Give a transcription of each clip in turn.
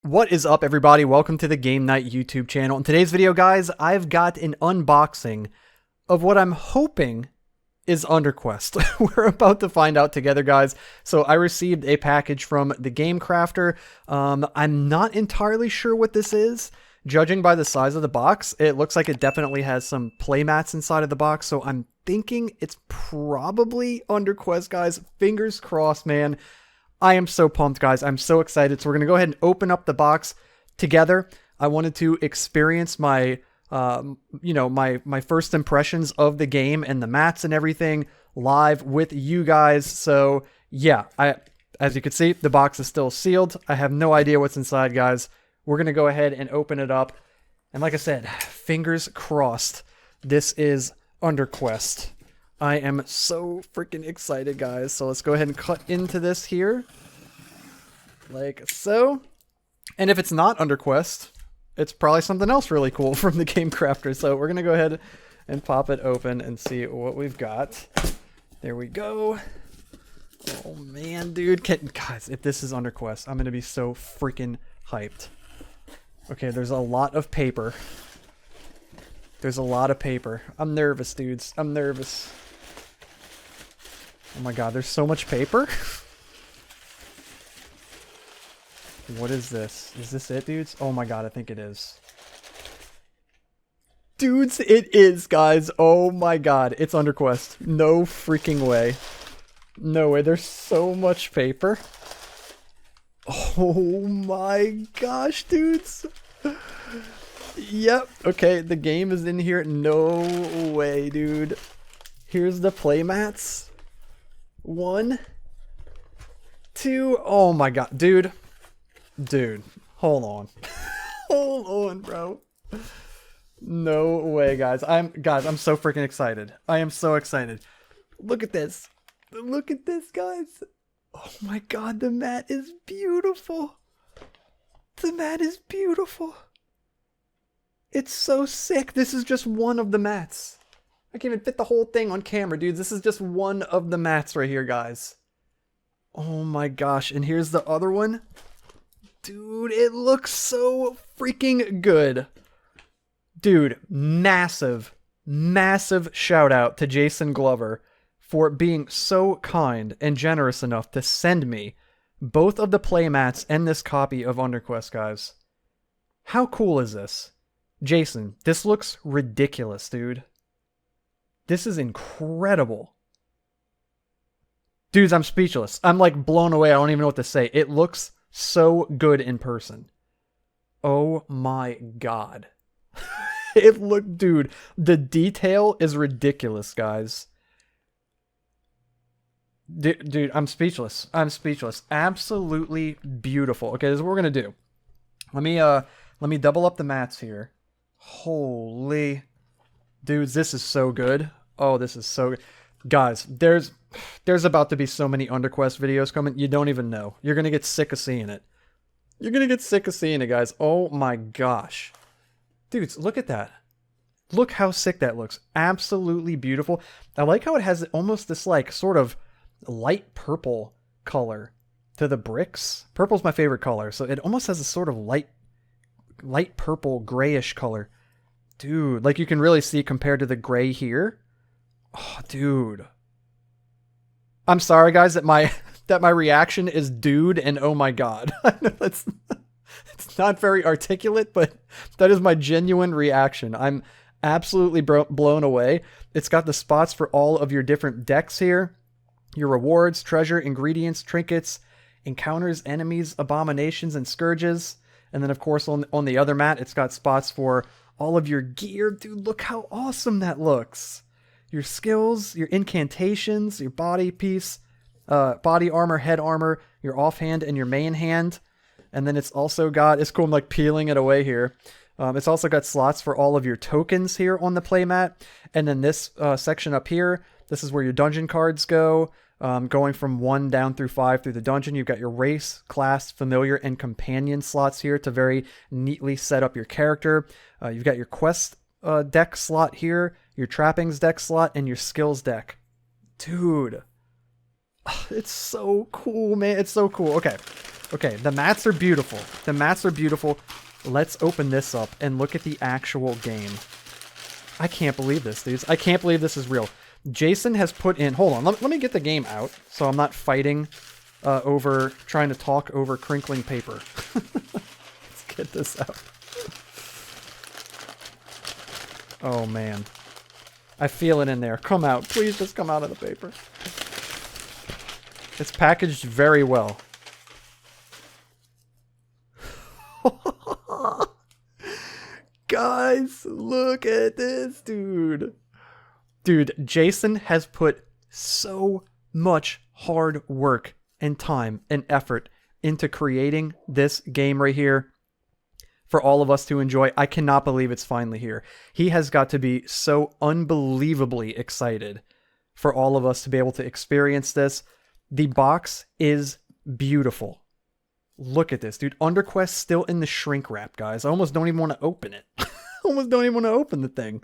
What is up, everybody? Welcome to the Game Night YouTube channel. In today's video, guys, I've got an unboxing of what I'm hoping is UnderQuest. We're about to find out together, guys. So I received a package from the Game Crafter. I'm not entirely sure what this is. Judging by the size of the box, it looks like it definitely has some playmats inside of the box. So I'm thinking it's probably UnderQuest, guys. Fingers crossed, man. I am so pumped, guys. I'm so excited. So we're going to go ahead and open up the box together. I wanted to experience my, my first impressions of the game and the mats and everything live with you guys. So yeah, as you can see, the box is still sealed. I have no idea what's inside, guys. We're going to go ahead and open it up. And like I said, fingers crossed, this is UnderQuest. I am so freaking excited, guys. So let's go ahead and cut into this here. Like so. And if it's not UnderQuest, it's probably something else really cool from the Game Crafter. So we're going to go ahead and pop it open and see what we've got. There we go. Oh, man, dude. Guys, if this is UnderQuest, I'm going to be so freaking hyped. Okay, there's a lot of paper. There's a lot of paper. I'm nervous, dudes. I'm nervous. Oh my god, there's so much paper. What is this? Is this it, dudes? Oh my god, I think it is. Dudes, it is, guys. Oh my god, it's UnderQuest. No freaking way. No way, there's so much paper. Oh my gosh, dudes. Yep, okay, the game is in here. No way, dude. Here's the playmats. 1, 2, oh my god, dude, hold on. Hold on, bro. No way, guys. I'm so freaking excited. I am so excited. Look at this, guys. Oh my god, the mat is beautiful. The mat is beautiful. It's so sick. This is just one of the mats. I can't even fit the whole thing on camera, dudes. This is just one of the mats right here, guys. Oh my gosh. And here's the other one. Dude, it looks so freaking good. Dude, massive shout out to Jason Glover for being so kind and generous enough to send me both of the playmats and this copy of UnderQuest, guys. How cool is this? Jason, this looks ridiculous, dude. This is incredible. Dudes, I'm speechless. I'm like blown away. I don't even know what to say. It looks so good in person. Oh my god. Dude, the detail is ridiculous, guys. Dude, I'm speechless. I'm speechless. Absolutely beautiful. Okay, this is what we're gonna do. Let me double up the mats here. Holy dudes, this is so good. Oh, this is so good. Guys, there's about to be so many UnderQuest videos coming. You don't even know. You're going to get sick of seeing it. You're going to get sick of seeing it, guys. Oh my gosh. Dudes, look at that. Look how sick that looks. Absolutely beautiful. I like how it has almost this like sort of light purple color to the bricks. Purple's my favorite color. So it almost has a sort of light purple grayish color. Dude, like you can really see compared to the gray here. Oh, dude. I'm sorry, guys, that my reaction is dude and oh my god. I know it's not very articulate, but that is my genuine reaction. I'm absolutely blown away. It's got the spots for all of your different decks here. Your rewards, treasure, ingredients, trinkets, encounters, enemies, abominations, and scourges. And then, of course, on the other mat, it's got spots for all of your gear. Dude, look how awesome that looks. Your skills, your incantations, your body piece, body armor, head armor, your offhand, and your main hand. And then it's also got, it's cool, I'm like peeling it away here. It's also got slots for all of your tokens here on the playmat. And then this section up here, this is where your dungeon cards go. Going from 1 down through 5 through the dungeon. You've got your race, class, familiar, and companion slots here to very neatly set up your character. You've got your quest deck slot here, your trappings deck slot, and your skills deck. Dude, it's so cool, man. It's so cool. Okay, Okay, the mats are beautiful. The mats are beautiful. Let's open this up and look at the actual game. I can't believe this, dudes. I can't believe this is real. Jason has put in... Hold on, let me get the game out so I'm not fighting over... trying to talk over crinkling paper. Let's get this out. Oh, man. I feel it in there. Come out. Please just come out of the paper. It's packaged very well. Guys, look at this, dude. Dude, Jason has put so much hard work and time and effort into creating this game right here for all of us to enjoy. I cannot believe it's finally here. He has got to be so unbelievably excited for all of us to be able to experience this. The box is beautiful. Look at this, dude. UnderQuest still in the shrink wrap, guys. I almost don't even want to open it. Almost don't even want to open the thing.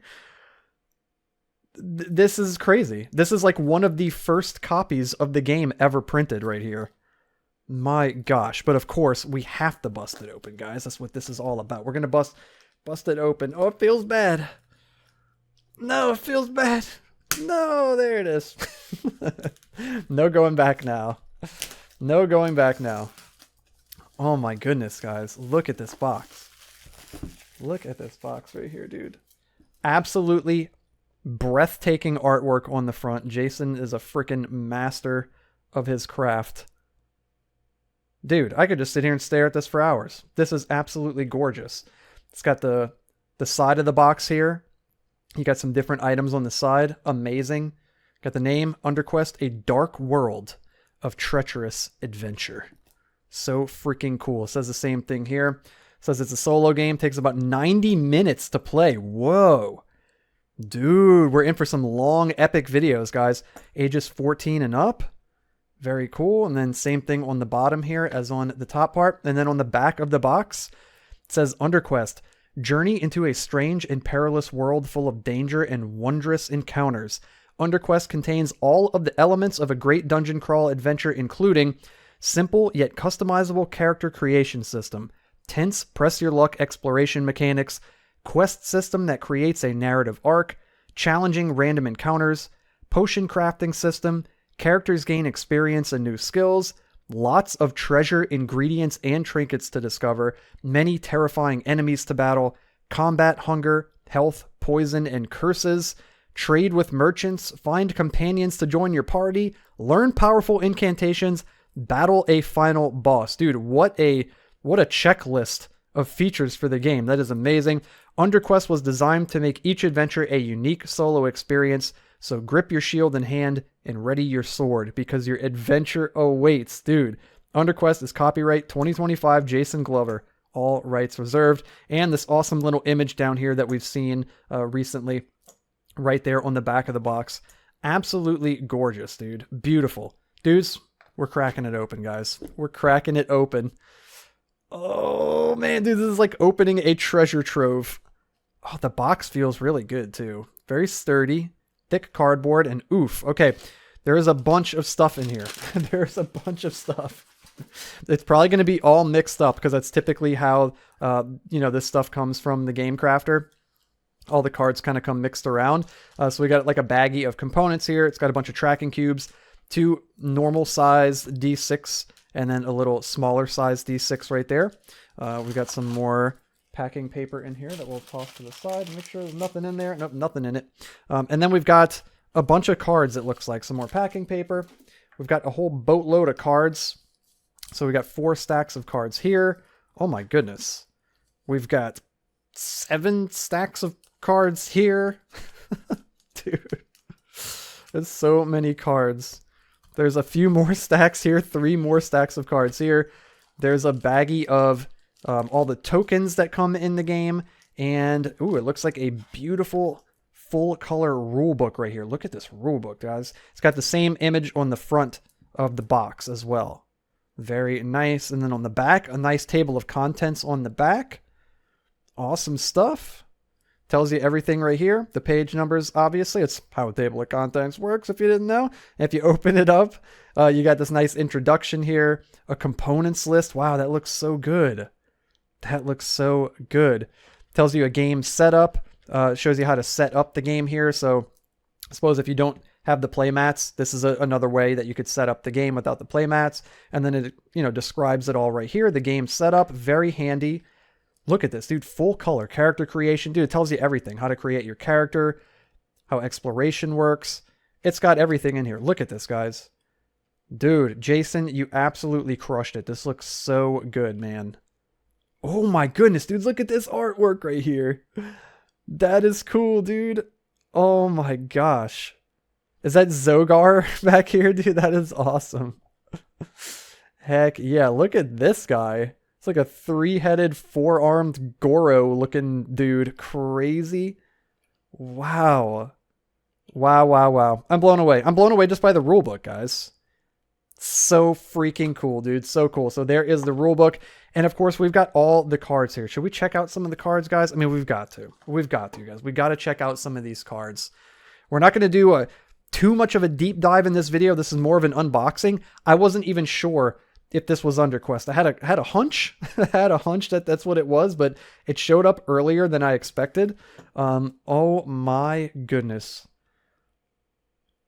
This is crazy. This is like one of the first copies of the game ever printed right here. My gosh. But of course, we have to bust it open, guys. That's what this is all about. We're going to bust it open. Oh, it feels bad. No, it feels bad. No, there it is. No going back now. No going back now. Oh my goodness, guys. Look at this box. Look at this box right here, dude. Absolutely breathtaking artwork on the front. Jason is a freaking master of his craft. Dude, I could just sit here and stare at this for hours. This is absolutely gorgeous. It's got the side of the box here. You got some different items on the side. Amazing. Got the name, UnderQuest, a dark world of treacherous adventure. So freaking cool. It says the same thing here. It says it's a solo game. Takes about 90 minutes to play. Whoa. Dude, we're in for some long, epic videos, guys. Ages 14 and up. Very cool. And then same thing on the bottom here as on the top part. And then on the back of the box, it says UnderQuest. Journey into a strange and perilous world full of danger and wondrous encounters. UnderQuest contains all of the elements of a great dungeon crawl adventure, including simple yet customizable character creation system, tense press your luck exploration mechanics, quest system that creates a narrative arc, challenging random encounters, potion crafting system, characters gain experience and new skills, lots of treasure, ingredients, and trinkets to discover, many terrifying enemies to battle, combat hunger, health, poison, and curses, trade with merchants, find companions to join your party, learn powerful incantations, battle a final boss. Dude, what a checklist of features for the game. That is amazing. UnderQuest was designed to make each adventure a unique solo experience, so grip your shield in hand and ready your sword because your adventure awaits. Dude, UnderQuest is copyright 2025 Jason Glover. All rights reserved. And this awesome little image down here that we've seen recently right there on the back of the box. Absolutely gorgeous, dude. Beautiful. Dudes, we're cracking it open, guys. We're cracking it open. Oh, man, dude, this is like opening a treasure trove. Oh, the box feels really good, too. Very sturdy, thick cardboard, and oof. Okay, there is a bunch of stuff in here. There's a bunch of stuff. It's probably going to be all mixed up because that's typically how, this stuff comes from the Game Crafter. All the cards kind of come mixed around. So we got like a baggie of components here. It's got a bunch of tracking cubes, 2 normal size D6, and then a little smaller size D6 right there. We've got some more packing paper in here that we'll toss to the side. Make sure there's nothing in there. Nope, nothing in it. And then we've got a bunch of cards, it looks like. Some more packing paper. We've got a whole boatload of cards. So we got 4 stacks of cards here. Oh my goodness. We've got 7 stacks of cards here. Dude. There's so many cards. There's a few more stacks here. 3 more stacks of cards here. There's a baggie of all the tokens that come in the game. And, ooh, it looks like a beautiful full color rulebook right here. Look at this rulebook, guys. It's got the same image on the front of the box as well. Very nice. And then on the back, a nice table of contents on the back. Awesome stuff. Tells you everything right here. The page numbers, obviously, it's how a table of contents works if you didn't know. If you open it up, you got this nice introduction here, a components list. Wow, that looks so good. That looks so good. Tells you a game setup, shows you how to set up the game here. So I suppose if you don't have the playmats, this is another way that you could set up the game without the playmats. And then it, describes it all right here. The game setup, very handy. Look at this, dude. Full color character creation. Dude, it tells you everything. How to create your character, how exploration works. It's got everything in here. Look at this, guys. Dude, Jason, you absolutely crushed it. This looks so good, man. Oh my goodness, dude. Look at this artwork right here. That is cool, dude. Oh my gosh. Is that Zogar back here, dude? That is awesome. Heck yeah. Look at this guy. It's like a 3-headed, 4-armed Goro looking dude. Crazy. Wow. Wow, wow, wow. I'm blown away. I'm blown away just by the rulebook, guys. So freaking cool, dude. So cool. So there is the rulebook. And of course, we've got all the cards here. Should we check out some of the cards, guys? I mean, we've got to. We've got to, guys. We got to check out some of these cards. We're not going to do too much of a deep dive in this video. This is more of an unboxing. I wasn't even sure if this was UnderQuest. I had a hunch. I had a hunch that that's what it was, but it showed up earlier than I expected. Oh my goodness.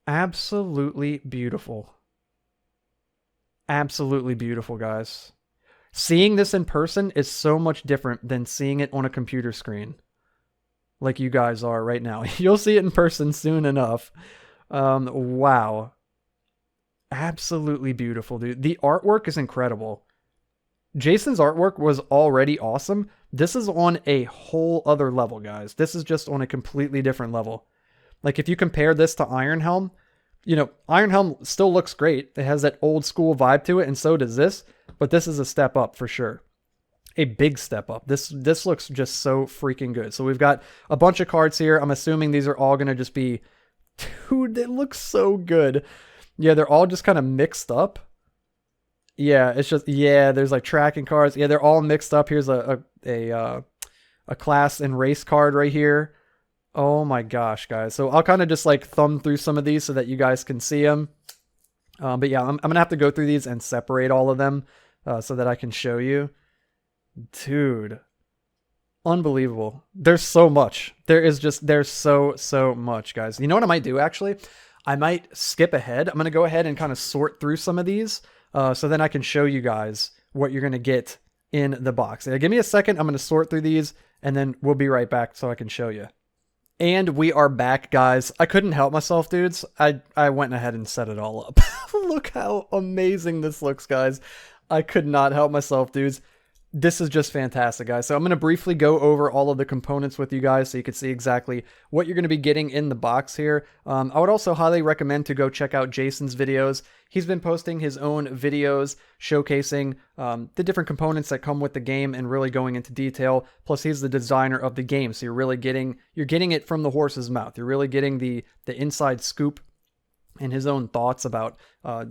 Absolutely beautiful. Absolutely beautiful, guys. Seeing this in person is so much different than seeing it on a computer screen. Like you guys are right now. You'll see it in person soon enough. Wow. Absolutely beautiful, dude. The artwork is incredible. Jason's artwork was already awesome. This is on a whole other level, guys. This is just on a completely different level. Like if you compare this to Iron Helm, Iron Helm still looks great. It has that old school vibe to it, and so does this. But this is a step up for sure. A big step up. This looks just so freaking good. So we've got a bunch of cards here. I'm assuming these are all going to just be... Dude, it looks so good. Yeah, they're all just kind of mixed up. Yeah, it's just... Yeah, there's like tracking cards. Yeah, they're all mixed up. Here's a class and race card right here. Oh my gosh, guys. So I'll kind of just like thumb through some of these so that you guys can see them. But yeah, I'm going to have to go through these and separate all of them so that I can show you. Dude, unbelievable. There's so much. There's so much, guys. You know what I might do, actually? I might skip ahead. I'm going to go ahead and kind of sort through some of these so then I can show you guys what you're going to get in the box. Give me a second. I'm going to sort through these and then we'll be right back so I can show you. And we are back, guys. I couldn't help myself, dudes. I went ahead and set it all up. Look how amazing this looks, guys. I could not help myself, dudes. This is just fantastic, guys. So I'm going to briefly go over all of the components with you guys so you can see exactly what you're going to be getting in the box here. I would also highly recommend to go check out Jason's videos. He's been posting his own videos showcasing the different components that come with the game and really going into detail. Plus, he's the designer of the game, so you're getting it from the horse's mouth. You're really getting the inside scoop and his own thoughts about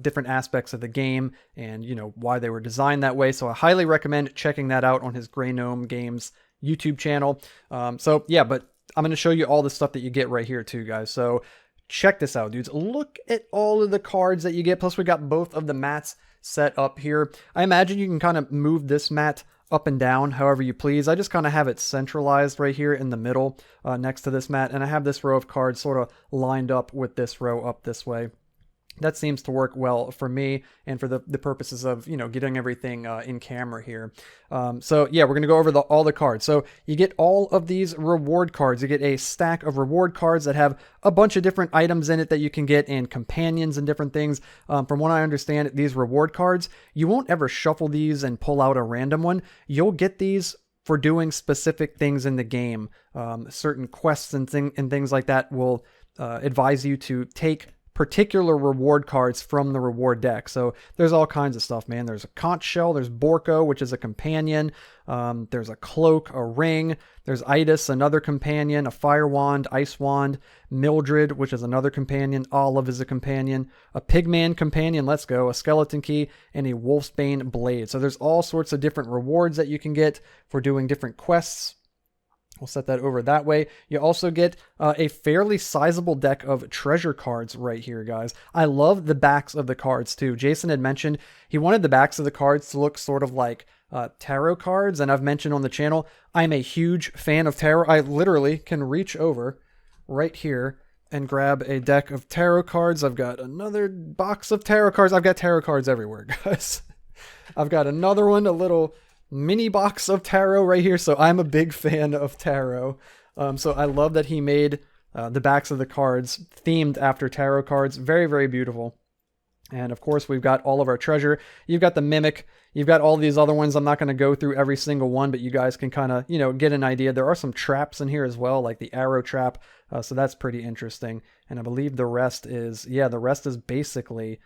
different aspects of the game and, why they were designed that way. So I highly recommend checking that out on his Gnome Games YouTube channel. So yeah, but I'm going to show you all the stuff that you get right here too, guys. So check this out, dudes. Look at all of the cards that you get. Plus we got both of the mats set up here. I imagine you can kind of move this mat up and down however you please. I just kind of have it centralized right here in the middle next to this mat, and I have this row of cards sort of lined up with this row up this way. That seems to work well for me and for the purposes of, getting everything in camera here. So yeah, we're going to go over all the cards. So you get all of these reward cards. You get a stack of reward cards that have a bunch of different items in it that you can get and companions and different things. From what I understand, these reward cards, you won't ever shuffle these and pull out a random one. You'll get these for doing specific things in the game. Certain quests and things like that will advise you to take particular reward cards from the reward deck. So there's all kinds of stuff, man. There's a conch shell, there's Borko, which is a companion, there's a cloak, a ring, there's Itis, another companion, a fire wand, ice wand, Mildred, which is another companion, Olive is a companion, a pigman companion, let's go, a skeleton key, and a wolfsbane blade. So there's all sorts of different rewards that you can get for doing different quests. We'll set that over that way. You also get a fairly sizable deck of treasure cards right here, guys. I love the backs of the cards too. Jason had mentioned he wanted the backs of the cards to look sort of like tarot cards, and I've mentioned on the channel, I'm a huge fan of tarot. I literally can reach over right here and grab a deck of tarot cards. I've got another box of tarot cards. I've got tarot cards everywhere, guys. I've got another one, a little mini box of tarot right here. So I'm a big fan of tarot. So I love that he made the backs of the cards themed after tarot cards. Very, very beautiful. And of course, we've got all of our treasure. You've got the Mimic. You've got all these other ones. I'm not going to go through every single one, but you guys can kind of, get an idea. There are some traps in here as well, like the arrow trap. So that's pretty interesting. And I believe the rest is basically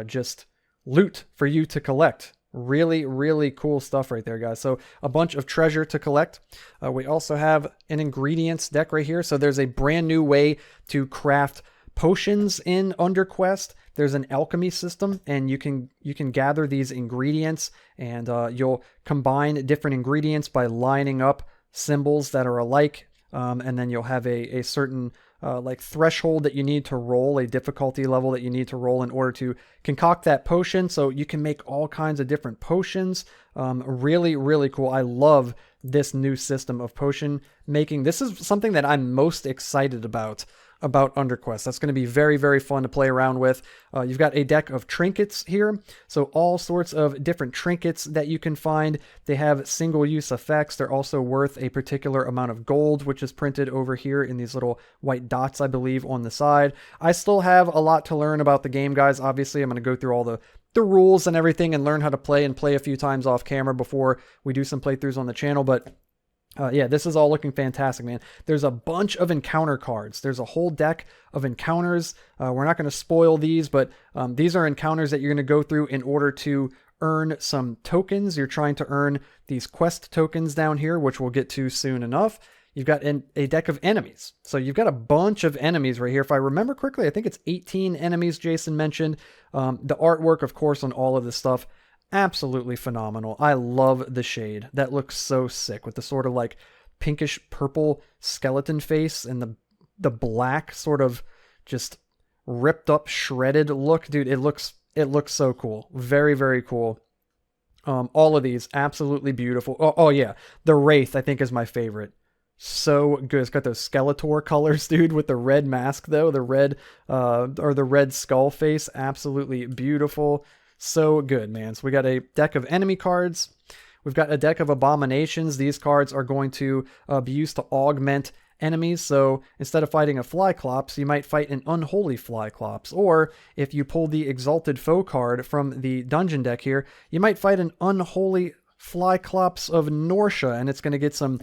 just loot for you to collect. Really, really cool stuff right there, guys. So a bunch of treasure to collect. We also have an ingredients deck right here. So there's a brand new way to craft potions in UnderQuest. There's an alchemy system, and you can gather these ingredients, and you'll combine different ingredients by lining up symbols that are alike, and then you'll have a certain like threshold that you need to roll, a difficulty level that you need to roll in order to concoct that potion. So you can make all kinds of different potions. Really, really cool. I love this new system of potion making. This is something that I'm most excited about UnderQuest. That's going to be very, very fun to play around with. You've got a deck of trinkets here. So all sorts of different trinkets that you can find. They have single-use effects. They're also worth a particular amount of gold, which is printed over here in these little white dots, I believe, on the side. I still have a lot to learn about the game, guys. Obviously, I'm going to go through all the rules and everything and learn how to play a few times off camera before we do some playthroughs on the channel, but yeah, this is all looking fantastic, man. There's a bunch of encounter cards. There's a whole deck of encounters. We're not going to spoil these, but these are encounters that you're going to go through in order to earn some tokens. You're trying to earn these quest tokens down here, which we'll get to soon enough. You've got a deck of enemies. So you've got a bunch of enemies right here. If I remember correctly, I think it's 18 enemies Jason mentioned. The artwork, of course, on all of this stuff, absolutely phenomenal. I love the shade. That looks so sick with the sort of like pinkish purple skeleton face and the black sort of just ripped up shredded look. Dude, it looks so cool. Very, very cool. All of these absolutely beautiful. Oh yeah, the Wraith I think is my favorite. So good. It's got those Skeletor colors, dude, with the red mask though, the red or the red skull face. Absolutely beautiful. So good, man. So we got a deck of enemy cards. We've got a deck of abominations. These cards are going to be used to augment enemies. So instead of fighting a Flyclops, you might fight an unholy Flyclops. Or if you pull the Exalted Foe card from the dungeon deck here, you might fight an unholy Flyclops of Norsha, and it's going to get some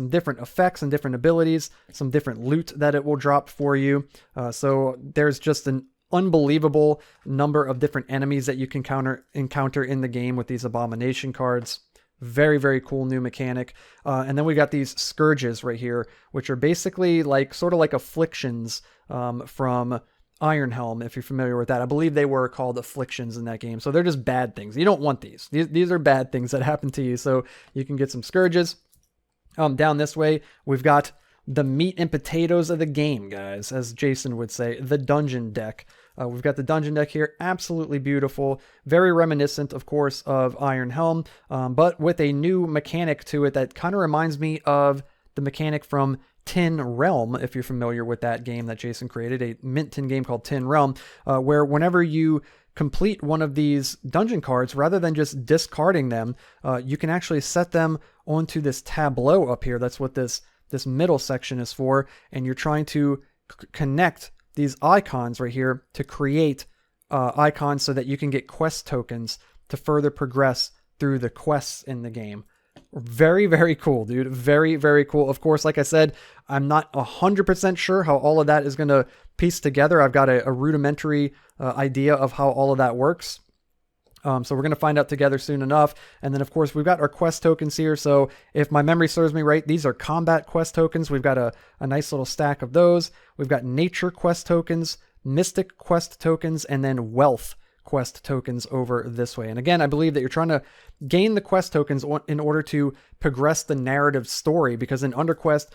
different effects and different abilities, some different loot that it will drop for you. So there's just an unbelievable number of different enemies that you can encounter in the game with these abomination cards. Very, very cool new mechanic. And then we got these scourges right here, which are basically like sort of like afflictions from Ironhelm, if you're familiar with that. I believe they were called afflictions in that game. So they're just bad things. You don't want these. These are bad things that happen to you. So you can get some scourges. Down this way, we've got the meat and potatoes of the game, guys, as Jason would say, the dungeon deck. We've got the dungeon deck here, absolutely beautiful, very reminiscent, of course, of Ironhelm, but with a new mechanic to it that kind of reminds me of the mechanic from Tin Realm, if you're familiar with that game that Jason created, a Mint Tin game called Tin Realm, where whenever you complete one of these dungeon cards, rather than just discarding them, you can actually set them onto this tableau up here. That's what this middle section is for, and you're trying to connect these icons right here to create icons so that you can get quest tokens to further progress through the quests in the game. Very, very cool, dude. Very, very cool. Of course, like I said, I'm not 100% sure how all of that is going to piece together. I've got a rudimentary idea of how all of that works. So we're going to find out together soon enough. And then, of course, we've got our quest tokens here. So if my memory serves me right, these are combat quest tokens. We've got a nice little stack of those. We've got nature quest tokens, mystic quest tokens, and then wealth quest tokens over this way. And again, I believe that you're trying to gain the quest tokens in order to progress the narrative story, because in UnderQuest,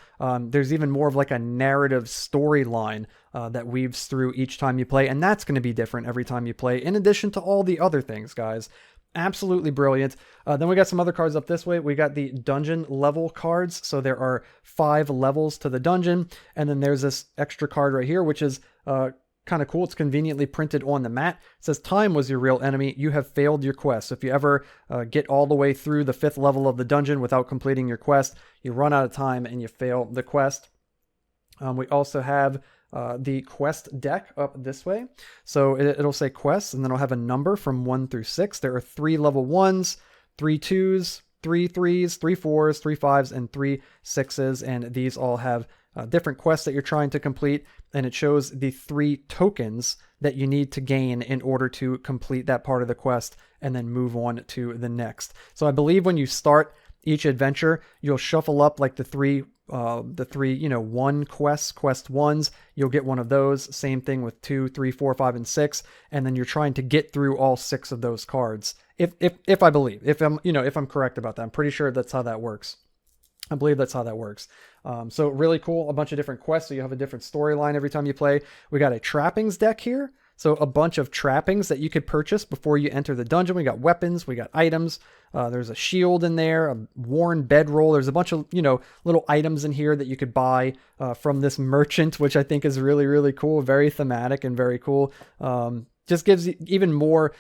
there's even more of like a narrative storyline that weaves through each time you play, and that's going to be different every time you play, in addition to all the other things, guys. Absolutely brilliant. Then we got some other cards up this way. We got the dungeon level cards. So there are 5 levels to the dungeon. And then there's this extra card right here, which is kind of cool. It's conveniently printed on the mat. It says, time was your real enemy. You have failed your quest. So if you ever get all the way through the 5th level of the dungeon without completing your quest, you run out of time and you fail the quest. We also have the quest deck up this way. So it'll say quests, and then it'll have a number from 1 through 6. There are 3 level 1s, 3 2s, 3 3s, 3 4s, 3 5s, and 3 6s. And these all have different quests that you're trying to complete. And it shows the 3 tokens that you need to gain in order to complete that part of the quest and then move on to the next. So I believe when you start each adventure, you'll shuffle up like the three, one quests, quest 1s, you'll get one of those. Same thing with 2, 3, 4, 5, and 6. And then you're trying to get through all 6 of those cards. If I believe, if I'm correct about that, I'm pretty sure that's how that works. I believe that's how that works. So really cool. A bunch of different quests. So you have a different storyline every time you play. We got a trappings deck here. So a bunch of trappings that you could purchase before you enter the dungeon. We got weapons, we got items. There's a shield in there, a worn bedroll. There's a bunch of, little items in here that you could buy from this merchant, which I think is really, really cool. Very thematic and very cool. Just gives even more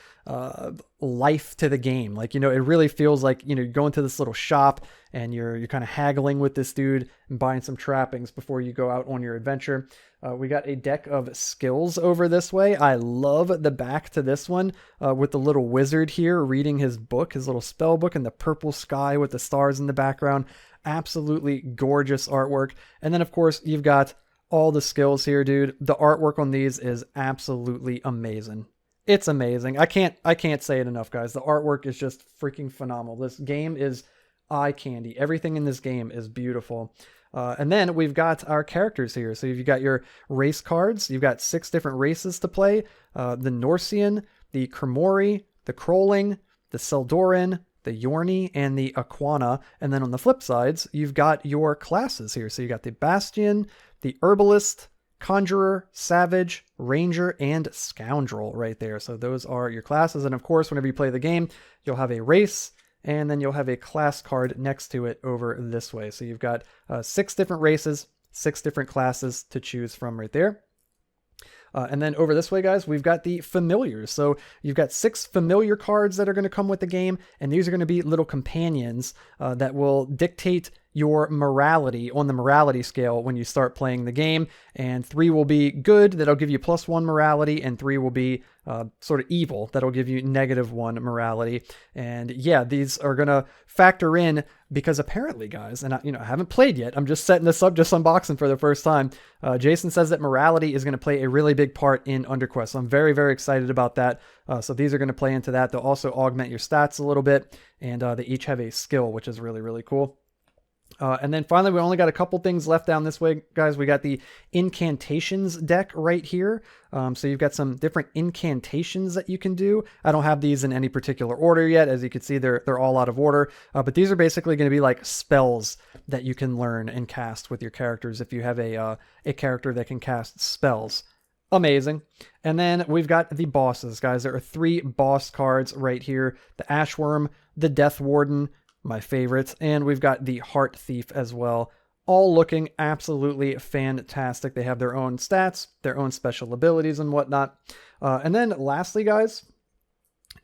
life to the game. Like, it really feels like, you go into this little shop and you're kind of haggling with this dude and buying some trappings before you go out on your adventure. We got a deck of skills over this way. I love the back to this one with the little wizard here reading his book, his little spell book, and the purple sky with the stars in the background. Absolutely gorgeous artwork. And then, of course, you've got all the skills here, dude. The artwork on these is absolutely amazing. It's amazing. I can't say it enough, guys. The artwork is just freaking phenomenal. This game is eye candy. Everything in this game is beautiful. And then we've got our characters here. So you've got your race cards. You've got 6 different races to play. The Norsean, the Kremori, the Krolling, the Seldoran, the Yorni, and the Aquana. And then on the flip sides, you've got your classes here. So you got the Bastion, the Herbalist, Conjurer, Savage, Ranger, and Scoundrel right there. So those are your classes. And of course, whenever you play the game, you'll have a race, and then you'll have a class card next to it over this way. So you've got 6 different races, 6 different classes to choose from right there. And then over this way, guys, we've got the familiars. So you've got 6 familiar cards that are going to come with the game, and these are going to be little companions that will dictate your morality on the morality scale when you start playing the game. And 3 will be good, that'll give you +1 morality, and 3 will be sort of evil, that'll give you -1 morality. And yeah, these are going to factor in because apparently, guys, and I haven't played yet, I'm just setting this up, just unboxing for the first time. Jason says that morality is going to play a really big part in UnderQuest. So I'm very, very excited about that. So these are going to play into that. They'll also augment your stats a little bit, and they each have a skill, which is really, really cool. And then finally, we only got a couple things left down this way, guys. We got the incantations deck right here. So you've got some different incantations that you can do. I don't have these in any particular order yet. As you can see, they're all out of order. But these are basically going to be like spells that you can learn and cast with your characters if you have a character that can cast spells. Amazing. And then we've got the bosses, guys. There are 3 boss cards right here. The Ashworm, the Death Warden, my favorites, and we've got the Heart Thief as well, all looking absolutely fantastic. They have their own stats, their own special abilities and whatnot. And then lastly, guys,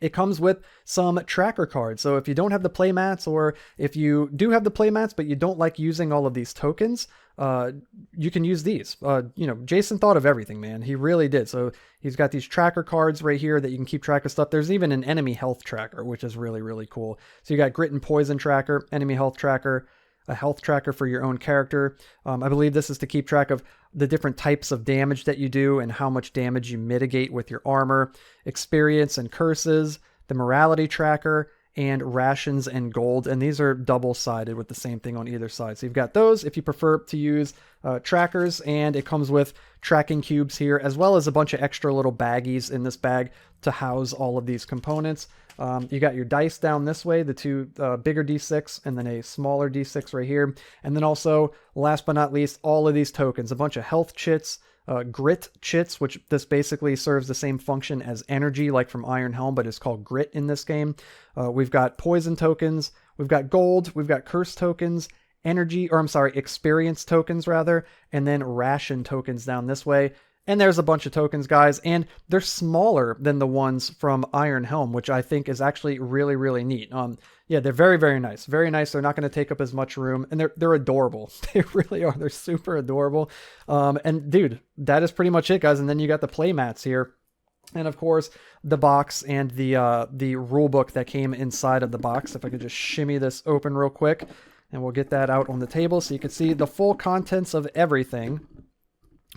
it comes with some tracker cards. So if you don't have the playmats, or if you do have the playmats but you don't like using all of these tokens, you can use these. Jason thought of everything, man. He really did. So he's got these tracker cards right here that you can keep track of stuff. There's even an enemy health tracker, which is really, really cool. So you got grit and poison tracker, enemy health tracker, a health tracker for your own character. I believe this is to keep track of the different types of damage that you do and how much damage you mitigate with your armor, experience and curses, the morality tracker, and rations and gold, and these are double-sided with the same thing on either side. So you've got those if you prefer to use trackers, and it comes with tracking cubes here, as well as a bunch of extra little baggies in this bag to house all of these components. You got your dice down this way, the two bigger D6 and then a smaller D6 right here. And then also, last but not least, all of these tokens, a bunch of health chits, grit chits, which this basically serves the same function as energy, like from Iron Helm, but it's called grit in this game. We've got poison tokens, we've got gold, we've got curse tokens, experience tokens rather, and then ration tokens down this way. And there's a bunch of tokens, guys, and they're smaller than the ones from Iron Helm, which I think is actually really, really neat. Yeah, they're very, very nice. Very nice. They're not going to take up as much room, and they're adorable. They really are. They're super adorable. And dude, that is pretty much it, guys. And then you got the play mats here. And of course, the box and the rule book that came inside of the box. If I could just shimmy this open real quick, and we'll get that out on the table so you can see the full contents of everything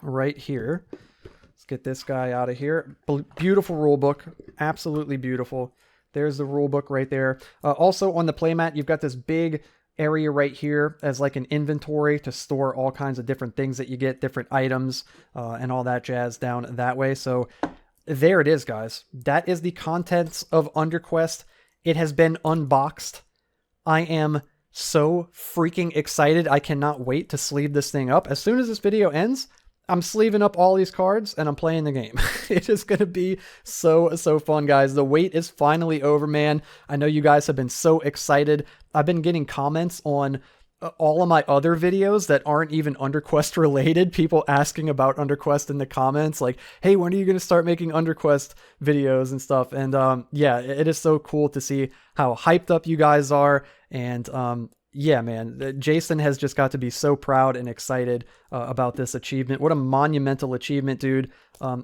right here. Let's get this guy out of here. Beautiful rule book. Absolutely beautiful. There's the rule book right there. Also on the playmat, you've got this big area right here as like an inventory to store all kinds of different things that you get, different items, and all that jazz down that way. So there it is, guys. That is the contents of UnderQuest. It has been unboxed. I am so freaking excited. I cannot wait to sleeve this thing up. As soon as this video ends, I'm sleeving up all these cards and I'm playing the game. It is going to be so fun, guys. The wait is finally over, man. I know you guys have been so excited. I've been getting comments on all of my other videos that aren't even UnderQuest related. People asking about UnderQuest in the comments, like, hey, when are you going to start making UnderQuest videos and stuff? And yeah, it is so cool to see how hyped up you guys are. And yeah, man, Jason has just got to be so proud and excited about this achievement. What a monumental achievement, dude.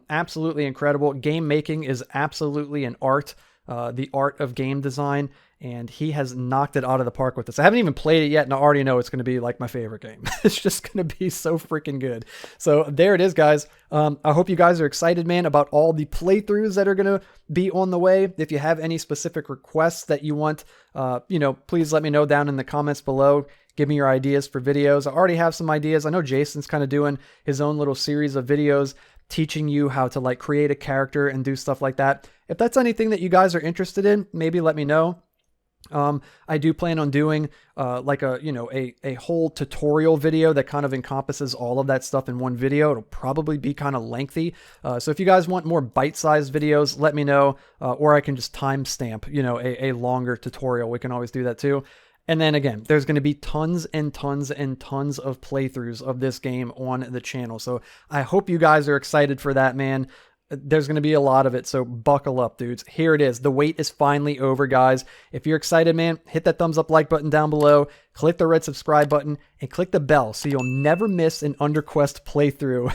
Absolutely incredible. Game making is absolutely an art, the art of game design, and he has knocked it out of the park with this. I haven't even played it yet, and I already know it's going to be like my favorite game. It's just going to be so freaking good. So there it is, guys. I hope you guys are excited, man, about all the playthroughs that are going to be on the way. If you have any specific requests that you want, you know, please let me know down in the comments below. Give me your ideas for videos. I already have some ideas. I know Jason's kind of doing his own little series of videos teaching you how to like create a character and do stuff like that. If that's anything that you guys are interested in, maybe let me know. I do plan on doing like a whole tutorial video that kind of encompasses all of that stuff in one video. It'll probably be kind of lengthy. So if you guys want more bite-sized videos, let me know, or I can just timestamp, you know, a longer tutorial. We can always do that too. And then again, there's going to be tons and tons and tons of playthroughs of this game on the channel. So I hope you guys are excited for that, man. There's going to be a lot of it, so buckle up, dudes. Here it is. The wait is finally over, guys. If you're excited, man, hit that thumbs up like button down below, click the red subscribe button, and click the bell so you'll never miss an UnderQuest playthrough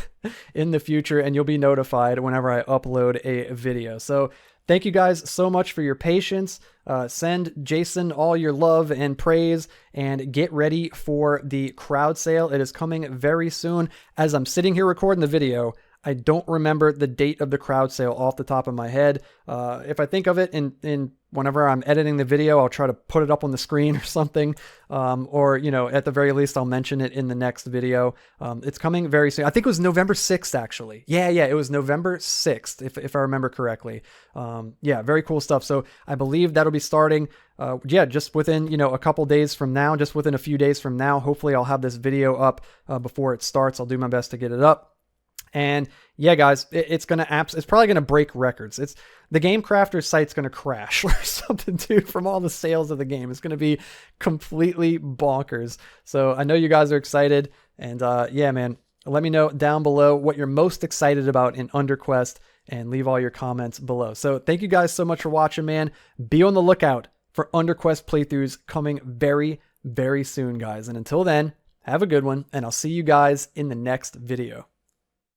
in the future, and you'll be notified whenever I upload a video. So thank you guys so much for your patience. Send Jason all your love and praise, and get ready for the crowd sale. It is coming very soon. As I'm sitting here recording the video, I don't remember the date of the crowd sale off the top of my head. If I think of it in whenever I'm editing the video, I'll try to put it up on the screen or something. Or, you know, at the very least, I'll mention it in the next video. It's coming very soon. I think it was November 6th, actually. Yeah, it was November 6th, if I remember correctly. Yeah, very cool stuff. So I believe that'll be starting, yeah, just within, you know, a couple days from now, just within a few days from now. Hopefully I'll have this video up before it starts. I'll do my best to get it up. And yeah, guys, it's probably gonna break records. The Game Crafter site's gonna crash or something, dude, from all the sales of the game. It's gonna be completely bonkers. So I know you guys are excited, and yeah, man, let me know down below what you're most excited about in UnderQuest, and leave all your comments below. So thank you guys so much for watching, man. Be on the lookout for UnderQuest playthroughs coming very, very soon, guys. And until then, have a good one, and I'll see you guys in the next video.